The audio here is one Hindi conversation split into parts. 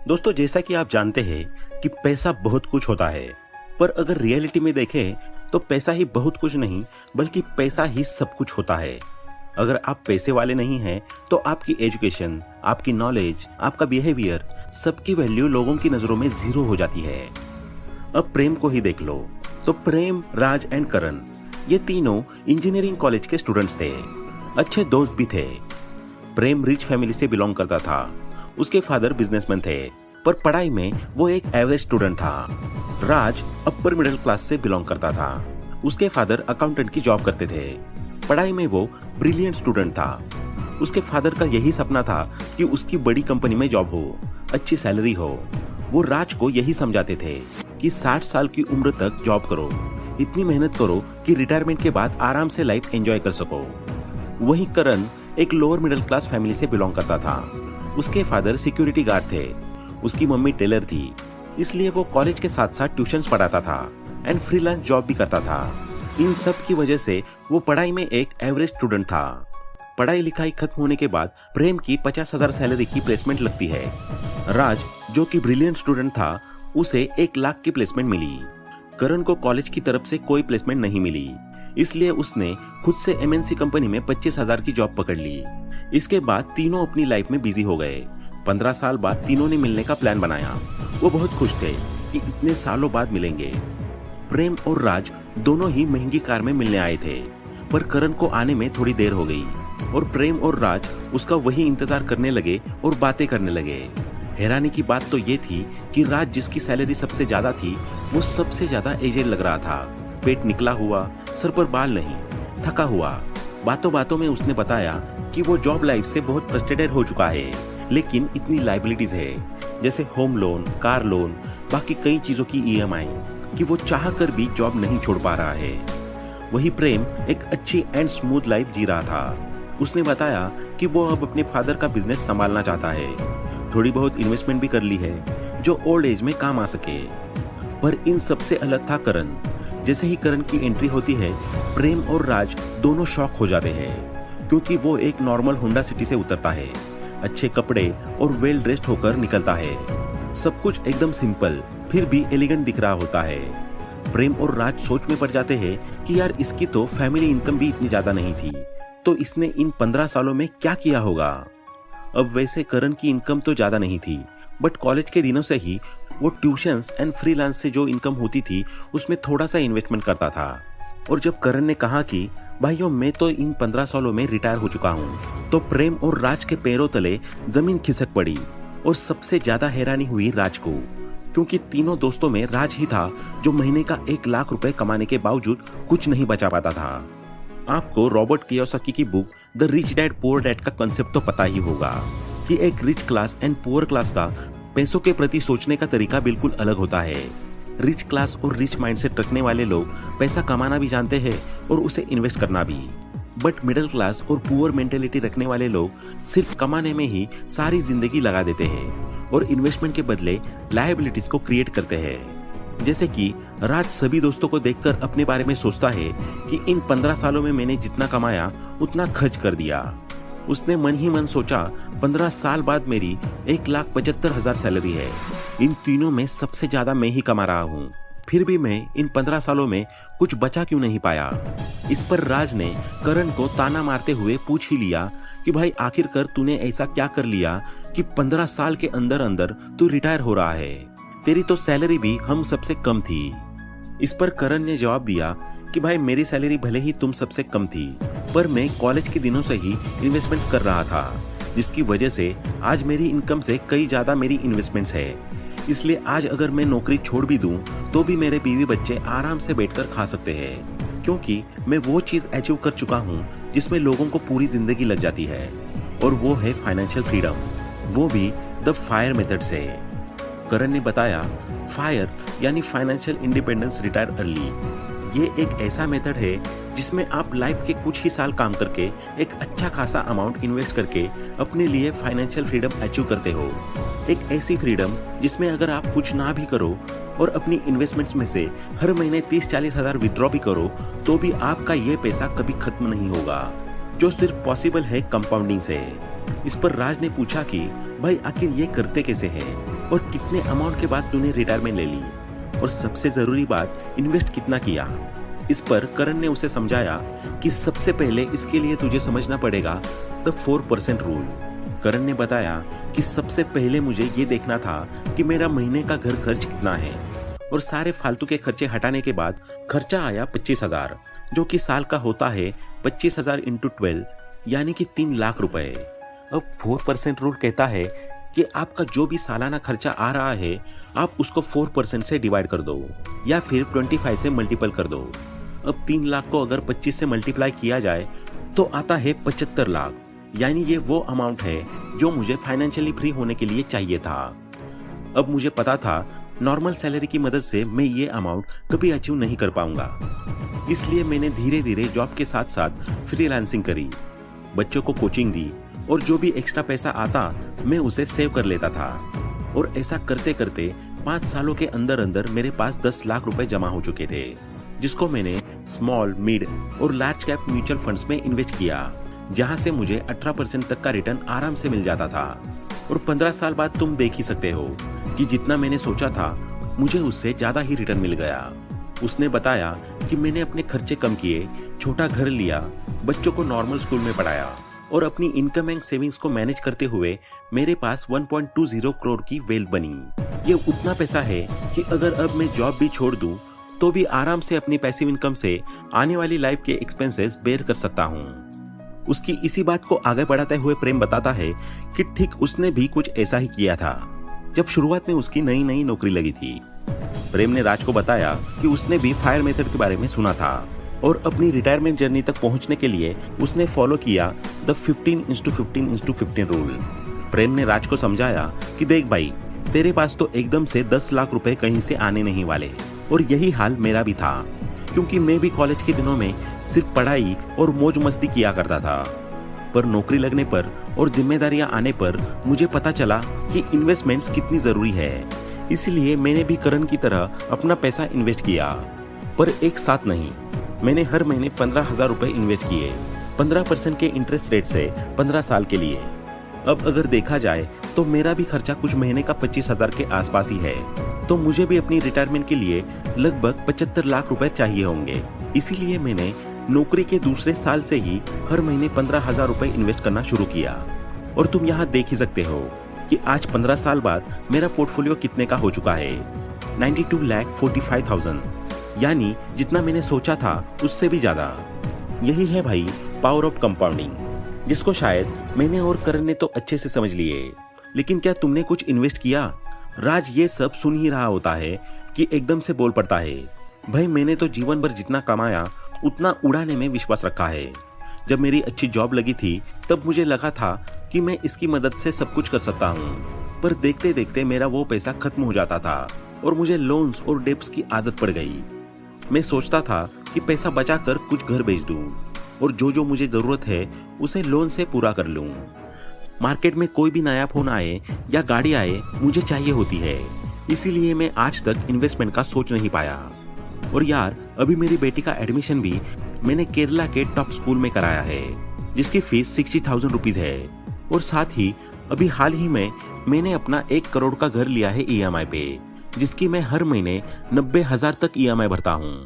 दोस्तों, जैसा कि आप जानते हैं कि पैसा बहुत कुछ होता है, पर अगर रियलिटी में देखें तो पैसा ही बहुत कुछ नहीं बल्कि पैसा ही सब कुछ होता है। अगर आप पैसे वाले नहीं हैं तो आपकी एजुकेशन, आपकी नॉलेज, आपका बिहेवियर, सबकी वैल्यू लोगों की नजरों में जीरो हो जाती है। अब प्रेम को ही देख लो तो प्रेम, राज एंड करण, ये तीनों इंजीनियरिंग कॉलेज के स्टूडेंट्स थे। अच्छे दोस्त भी थे। प्रेम रिच फैमिली से बिलोंग करता था। उसके फादर बिजनेसमैन थे, पर पढ़ाई में वो एक एवरेज स्टूडेंट था। राज अपर मिडिल क्लास से बिलोंग करता था। उसके फादर अकाउंटेंट की जॉब करते थे। पढ़ाई में वो ब्रिलियंट स्टूडेंट था। उसके फादर का यही सपना था कि उसकी बड़ी कंपनी में जॉब हो, अच्छी सैलरी हो। वो राज को यही समझाते थे कि 60 साल की उम्र तक जॉब करो, इतनी मेहनत करो कि रिटायरमेंट के बाद आराम से लाइफ एंजॉय कर सको। वहीं करण एक लोअर मिडिल क्लास फैमिली से बिलोंग करता था। उसके फादर सिक्योरिटी गार्ड थे। उसकी मम्मी टेलर थी, इसलिए वो कॉलेज के साथ साथ ट्यूशंस पढ़ाता था एंड फ्रीलांस जॉब भी करता था। इन सब की वजह से वो पढ़ाई में एक एवरेज स्टूडेंट था। पढ़ाई लिखाई खत्म होने के बाद प्रेम की 50,000 सैलरी की प्लेसमेंट लगती है। राज, जो कि ब्रिलियंट स्टूडेंट था, उसे 1 लाख की प्लेसमेंट मिली। करण को कॉलेज की तरफ से कोई प्लेसमेंट नहीं मिली, इसलिए उसने खुद से एमएनसी कंपनी में 25,000 की जॉब पकड़ ली। इसके बाद तीनों अपनी लाइफ में बिजी हो गए। 15 साल बाद तीनों ने मिलने का प्लान बनाया। वो बहुत खुश थे कि इतने सालों बाद मिलेंगे। प्रेम और राज दोनों ही महंगी कार में मिलने आए थे, पर करण को आने में थोड़ी देर हो गई और प्रेम और राज उसका वही इंतजार करने लगे और बातें करने लगे। हैरानी की बात तो ये थी कि राज, जिसकी सैलरी सबसे ज्यादा थी, वो सबसे ज्यादा एजेड लग रहा था। पेट निकला हुआ, सर पर बाल नहीं, थका हुआ। बातों बातों में उसने बताया कि वो जॉब लाइफ से बहुत फ्रस्ट्रेटेड हो चुका है, लेकिन इतनी लायबिलिटीज है, जैसे होम लोन, कार लोन, बाकी कई चीजों की ईएमआई, कि वो चाह कर भी जॉब नहीं छोड़ पा रहा है। वही प्रेम एक अच्छी एंड स्मूथ लाइफ जी रहा था। उसने बताया कि वो अब अपने फादर का बिजनेस संभालना चाहता है। थोड़ी बहुत इन्वेस्टमेंट भी कर ली है जो ओल्ड एज में काम आ सके। पर इन सबसे अलग था करण। जैसे ही करण की एंट्री होती है, प्रेम और राज दोनों शॉक हो जाते हैं, क्योंकि वो एक नॉर्मल होंडा सिटी से उतरता है, अच्छे कपड़े और वेल ड्रेस्ड होकर निकलता है। सब कुछ एकदम सिंपल फिर भी एलिगेंट दिख रहा होता है। प्रेम और राज सोच में पड़ जाते हैं कि यार, इसकी तो फैमिली इनकम भी इतनी ज्यादा नहीं थी, तो इसने इन 15 सालों में क्या किया होगा। अब वैसे करण की इनकम तो ज्यादा नहीं थी, बट कॉलेज के दिनों से ही वो ट्यूशंस एंड फ्रीलांस से जो इनकम होती थी उसमें थोड़ा सा इन्वेस्टमेंट करता था। और जब करण ने कहा कि भाइयों, मैं तो इन 15 सालों में रिटायर हो चुका हूँ, तो प्रेम और राज के पैरों तले जमीन खिसक पड़ी। और सबसे ज्यादा हैरानी हुई राज को, क्योंकि तीनों दोस्तों में राज ही था जो महीने का 1 लाख रुपए कमाने के बावजूद कुछ नहीं बचा पाता था। आपको रॉबर्ट कियोसाकी की book the rich dad poor dad का कंसेप्ट तो पता ही होगा कि एक rich class and poor class का पैसों के प्रति सोचने का तरीका बिल्कुल अलग होता है। रिच क्लास और रिच माइंडसेट रखने वाले लोग पैसा कमाना भी जानते हैं और उसे इन्वेस्ट करना भी, बट मिडिल क्लास और पुअर मेंटेलिटी रखने वाले लोग सिर्फ कमाने में ही सारी जिंदगी लगा देते हैं और इन्वेस्टमेंट के बदले लायबिलिटीज को क्रिएट करते हैं। जैसे कि राज सभी दोस्तों को देखकर अपने बारे में सोचता है कि इन 15 सालों में मैंने जितना कमाया उतना खर्च कर दिया। उसने मन ही मन सोचा, 15 साल बाद मेरी 1,75,000 सैलरी है। इन तीनों में सबसे ज्यादा मैं ही कमा रहा हूँ, फिर भी मैं इन 15 सालों में कुछ बचा क्यों नहीं पाया। इस पर राज ने करण को ताना मारते हुए पूछ ही लिया कि भाई, आखिरकार तूने ऐसा क्या कर लिया कि 15 साल के अंदर अंदर तू रिटायर हो रहा है। तेरी तो सैलरी भी हम सबसे कम थी। इस पर करण ने जवाब दिया कि भाई, मेरी सैलरी भले ही तुम सबसे कम थी, पर मैं कॉलेज के दिनों से ही इन्वेस्टमेंट्स कर रहा था, जिसकी वजह से आज मेरी इनकम से कई ज्यादा मेरी इन्वेस्टमेंट्स है। इसलिए आज अगर मैं नौकरी छोड़ भी दूं तो भी मेरे बीवी बच्चे आराम से बैठकर खा सकते हैं, क्योंकि मैं वो चीज अचीव कर चुका हूँ जिसमें लोगों को पूरी जिंदगी लग जाती है, और वो है फाइनेंशियल फ्रीडम, वो भी द फायर मेथड से। करण ने बताया, फायर यानी फाइनेंशियल इंडिपेंडेंस रिटायर अर्ली। ये एक ऐसा मेथड है जिसमें आप लाइफ के कुछ ही साल काम करके एक अच्छा खासा अमाउंट इन्वेस्ट करके अपने लिए फाइनेंशियल फ्रीडम अचीव करते हो। एक ऐसी फ्रीडम जिसमें अगर आप कुछ ना भी करो और अपनी इन्वेस्टमेंट्स में से हर महीने 30-40 हजार विड्रॉ भी करो, तो भी आपका ये पैसा कभी खत्म नहीं होगा, जो सिर्फ पॉसिबल है कंपाउंडिंग से। इस पर राज ने पूछा कि भाई, आखिर ये करते कैसे हैं और कितने अमाउंट के बाद तूने रिटायरमेंट ले ली, और सबसे जरूरी बात, इन्वेस्ट कितना किया। इस पर करण ने उसे समझाया कि सबसे पहले इसके लिए तुझे समझना पड़ेगा द 4% रूल। करण ने बताया कि सबसे पहले मुझे ये देखना था कि मेरा महीने का घर खर्च कितना है, और सारे फालतू के खर्चे हटाने के बाद खर्चा आया 25,000, जो कि साल का होता है 25,000 इंटू 12, यानी कि 3 लाख रुपए। अब 4% रूल कहता है कि आपका जो भी सालाना खर्चा आ रहा है, आप उसको 4% से डिवाइड कर दो या फिर 25 से मल्टीपल कर दो। अब 3 लाख को अगर 25 से मल्टीप्लाई किया जाए तो आता है 75 लाख, यानी ये वो अमाउंट है जो मुझे फाइनेंशियली फ्री होने के लिए चाहिए था। अब मुझे पता था नॉर्मल सैलरी की मदद से मैं ये अमाउंट कभी अचीव नहीं कर पाऊंगा, इसलिए मैंने धीरे धीरे जॉब के साथ साथ फ्रीलांसिंग करी, बच्चों को कोचिंग दी, और जो भी एक्स्ट्रा पैसा आता मैं उसे सेव कर लेता था। और ऐसा करते करते 5 सालों के अंदर अंदर मेरे पास 10 लाख रुपए जमा हो चुके थे, जिसको मैंने स्मॉल, मिड और लार्ज कैप म्यूचुअल फंड्स में इन्वेस्ट किया, जहां से मुझे 18% तक का रिटर्न आराम से मिल जाता था। और 15 साल बाद तुम देख ही सकते हो कि जितना मैंने सोचा था मुझे उससे ज्यादा ही रिटर्न मिल गया। उसने बताया कि मैंने अपने खर्चे कम किए, छोटा घर लिया, बच्चों को नॉर्मल स्कूल में पढ़ाया, और अपनी इनकम एंड सेविंग्स को मैनेज करते हुए मेरे पास 1.20 करोड़ की वेल्थ बनी। ये उतना पैसा है कि अगर अब मैं जॉब भी छोड़ दूं तो भी आराम से अपनी पैसिव इनकम से आने वाली लाइफ के एक्सपेंसेस बेयर कर सकता हूँ। उसकी इसी बात को आगे बढ़ाते हुए प्रेम बताता है कि ठीक उसने भी कुछ ऐसा ही किया था जब शुरुआत में उसकी नई नई नौकरी लगी थी। प्रेम ने राज को बताया कि उसने भी फायर मेथड के बारे में सुना था और अपनी रिटायरमेंट जर्नी तक पहुंचने के लिए उसने फॉलो किया द 15:15:15 रूल। प्रेम ने राज को समझाया कि देख भाई, तेरे पास तो एकदम से 10 लाख रुपए कहीं से आने नहीं वाले, और यही हाल मेरा भी था, क्योंकि मैं भी कॉलेज के दिनों में सिर्फ पढ़ाई और मौज मस्ती किया करता था। पर नौकरी लगने पर और जिम्मेदारियां आने पर मुझे पता चला कि इन्वेस्टमेंट्स कितनी जरूरी है, इसलिए मैंने भी करण की तरह अपना पैसा इन्वेस्ट किया, पर एक साथ नहीं। मैंने हर महीने 15,000 रुपए इन्वेस्ट किए, 15% के इंटरेस्ट रेट से 15 साल के लिए। अब अगर देखा जाए तो मेरा भी खर्चा कुछ महीने का 25,000 के आसपास ही है, तो मुझे भी अपनी रिटायरमेंट के लिए लगभग 75 लाख रुपए चाहिए होंगे। इसीलिए मैंने नौकरी के दूसरे साल से ही हर महीने 15,000 रुपए इन्वेस्ट करना शुरू किया। और तुम यहाँ देख ही सकते हो कि आज 15 साल बाद मेरा पोर्टफोलियो कितने का हो चुका है, 92,45,000, यानी जितना मैंने सोचा था उससे भी ज्यादा। यही है भाई पावर ऑफ कंपाउंडिंग, जिसको शायद मैंने और करण ने तो अच्छे से समझ लिए, लेकिन क्या तुमने कुछ इन्वेस्ट किया? राज ये सब सुन ही रहा होता है कि एकदम से बोल पड़ता है, भाई मैंने तो जीवन भर जितना कमाया उतना उड़ाने में विश्वास रखा है। जब मेरी अच्छी जॉब लगी थी तब मुझे लगा था कि मैं इसकी मदद से सब कुछ कर सकता हूँ, पर देखते देखते मेरा वो पैसा खत्म हो जाता था और मुझे लोन्स और डेब्ट्स की आदत पड़ गई। मैं सोचता था कि पैसा बचाकर कुछ घर बेच दूं और जो जो मुझे जरूरत है उसे लोन से पूरा कर लूं। मार्केट में कोई भी नया फोन आए या गाड़ी आए मुझे चाहिए होती है, इसीलिए मैं आज तक इन्वेस्टमेंट का सोच नहीं पाया। और यार, अभी मेरी बेटी का एडमिशन भी मैंने केरला के टॉप स्कूल में कराया है, जिसकी फीस 60,000 रुपीज है। और साथ ही अभी हाल ही में मैंने अपना 1 करोड़ का घर लिया है EMI पे, जिसकी मैं हर महीने 90,000 तक EMI भरता हूँ।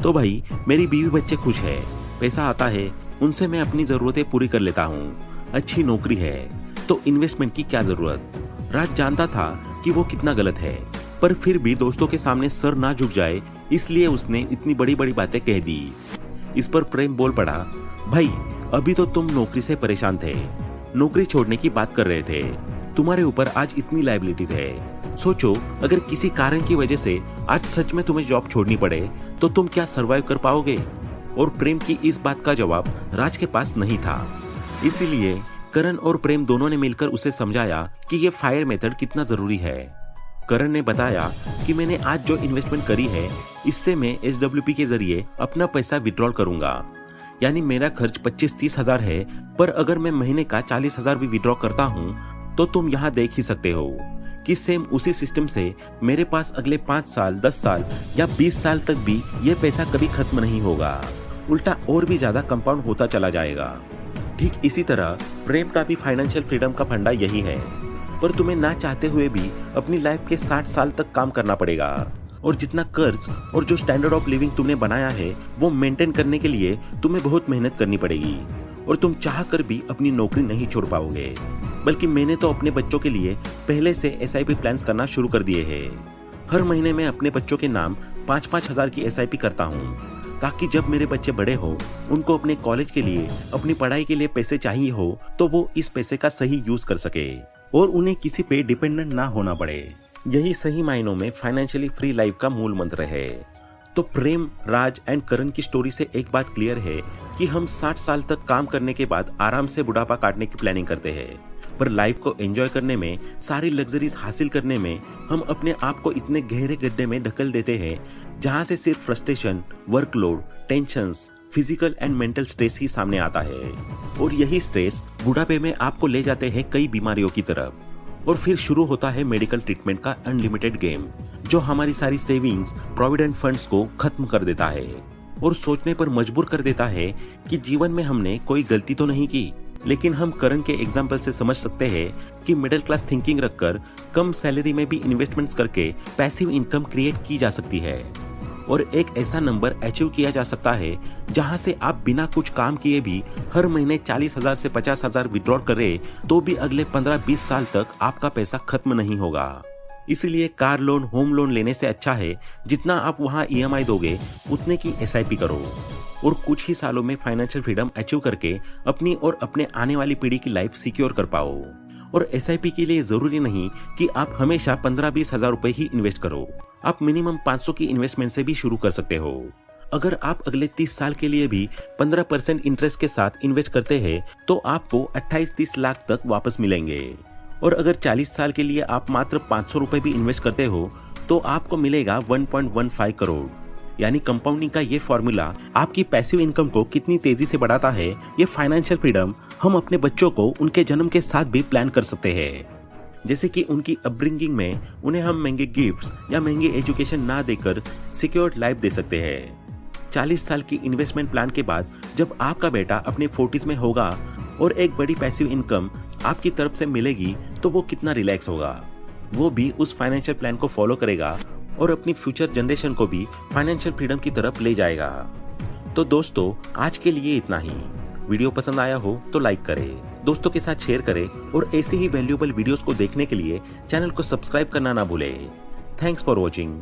तो भाई मेरी बीवी बच्चे खुश है, पैसा आता है, उनसे मैं अपनी जरूरतें पूरी कर लेता हूँ, अच्छी नौकरी है, तो इन्वेस्टमेंट की क्या जरूरत। राज जानता था कि वो कितना गलत है, पर फिर भी दोस्तों के सामने सर ना झुक जाए इसलिए उसने इतनी बड़ी बड़ी बातें कह दी। इस पर प्रेम बोल पड़ा, भाई अभी तो तुम नौकरी से परेशान थे, नौकरी छोड़ने की बात कर रहे थे, तुम्हारे ऊपर आज इतनी लायबिलिटीज है। सोचो अगर किसी कारण की वजह से आज सच में तुम्हें जॉब छोड़नी पड़े तो तुम क्या सरवाइव कर पाओगे। और प्रेम की इस बात का जवाब राज के पास नहीं था, इसीलिए करण और प्रेम दोनों ने मिलकर उसे समझाया कि ये फायर मेथड कितना जरूरी है। करण ने बताया कि मैंने आज जो इन्वेस्टमेंट करी है इससे मैं SWP के जरिए अपना पैसा विड्रॉल करूंगा, यानी मेरा खर्च 25-30 हजार है, पर अगर मैं महीने का 40,000 भी विड्रॉ करता हूँ तो तुम यहाँ देख ही सकते हो कि सेम उसी सिस्टम से मेरे पास अगले 5 साल, 10 साल या 20 साल तक भी ये पैसा कभी खत्म नहीं होगा, उल्टा और भी ज्यादा कंपाउंड होता चला जाएगा। ठीक इसी तरह प्रेम का भी फाइनेंशियल फ्रीडम का फंडा यही है, पर तुम्हें ना चाहते हुए भी अपनी लाइफ के 60 साल तक काम करना पड़ेगा। और जितना कर्ज और जो स्टैंडर्ड ऑफ लिविंग तुमने बनाया है वो मेंटेन करने के लिए तुम्हें बहुत मेहनत करनी पड़ेगी और तुम चाह कर भी अपनी नौकरी नहीं छोड़ पाओगे। बल्कि मैंने तो अपने बच्चों के लिए पहले से SIP प्लान्स करना शुरू कर दिए हैं। हर महीने मैं अपने बच्चों के नाम 5-5 हजार की SIP करता हूँ, ताकि जब मेरे बच्चे बड़े हो, उनको अपने कॉलेज के लिए, अपनी पढ़ाई के लिए पैसे चाहिए हो तो वो इस पैसे का सही यूज कर सके और उन्हें किसी पे डिपेंडेंट ना होना पड़े। यही सही मायनों में फाइनेंशियली फ्री लाइफ का मूल मंत्र है। तो प्रेम, राज एंड करण की स्टोरी से एक बात क्लियर है कि हम 60 साल तक काम करने के बाद आराम से बुढ़ापा काटने की प्लानिंग करते हैं, पर लाइफ को एंजॉय करने में, सारी लग्जरीज हासिल करने में हम अपने आप को इतने गहरे गड्ढे में ढकेल देते हैं जहां से सिर्फ frustration, workload, tensions, physical and mental stress ही सामने आता है। और यही स्ट्रेस बुढ़ापे में आपको ले जाते हैं कई बीमारियों की तरफ और फिर शुरू होता है मेडिकल ट्रीटमेंट का अनलिमिटेड गेम, जो हमारी सारी सेविंग्स, प्रोविडेंट फंड्स को खत्म कर देता है और सोचने पर मजबूर कर देता है कि जीवन में हमने कोई गलती तो नहीं की। लेकिन हम करण के एग्जाम्पल से समझ सकते हैं कि मिडिल क्लास थिंकिंग रखकर कम सैलरी में भी इन्वेस्टमेंट्स करके पैसिव इनकम क्रिएट की जा सकती है और एक ऐसा नंबर अचीव किया जा सकता है जहां से आप बिना कुछ काम किए भी हर महीने 40,000 से 50,000 विड्रॉ करें तो भी अगले 15-20 साल तक आपका पैसा खत्म नहीं होगा। इसलिए कार लोन, होम लोन लेने से अच्छा है जितना आप वहां EMI दोगे उतने की SIP करो और कुछ ही सालों में फाइनेंशियल फ्रीडम अचीव करके अपनी और अपने आने वाली पीढ़ी की लाइफ सिक्योर कर पाओ। और SIP के लिए जरूरी नहीं कि आप हमेशा 15-20 हजार रुपए ही इन्वेस्ट करो, आप मिनिमम 500 की इन्वेस्टमेंट से भी शुरू कर सकते हो। अगर आप अगले 30 साल के लिए भी 15% इंटरेस्ट के साथ इन्वेस्ट करते हैं तो आपको 28-30 लाख तक वापस मिलेंगे। और अगर 40 साल के लिए आप मात्र 500 रुपए भी इन्वेस्ट करते हो तो आपको मिलेगा 1.15 करोड़। यानी कंपाउंडिंग का ये फॉर्मूला आपकी पैसिव इनकम को कितनी तेजी से बढ़ाता है, ये फाइनेंशियल फ्रीडम हम अपने बच्चों को उनके जन्म के साथ भी प्लान कर सकते हैं। जैसे कि उनकी अपब्रिंगिंग में उन्हें हम महंगे गिफ्ट्स या महंगी एजुकेशन ना देकर सिक्योर्ड लाइफ दे सकते हैं। 40 साल की इन्वेस्टमेंट प्लान के बाद जब आपका बेटा अपने 40s में होगा और एक बड़ी पैसिव इनकम आपकी तरफ से मिलेगी तो वो कितना रिलैक्स होगा। वो भी उस फाइनेंशियल प्लान को फॉलो करेगा और अपनी फ्यूचर जनरेशन को भी फाइनेंशियल फ्रीडम की तरफ ले जाएगा। तो दोस्तों, आज के लिए इतना ही। वीडियो पसंद आया हो तो लाइक करें, दोस्तों के साथ शेयर करें और ऐसे ही वैल्यूएबल वीडियोस को देखने के लिए चैनल को सब्सक्राइब करना ना भूलें। Thanks for watching.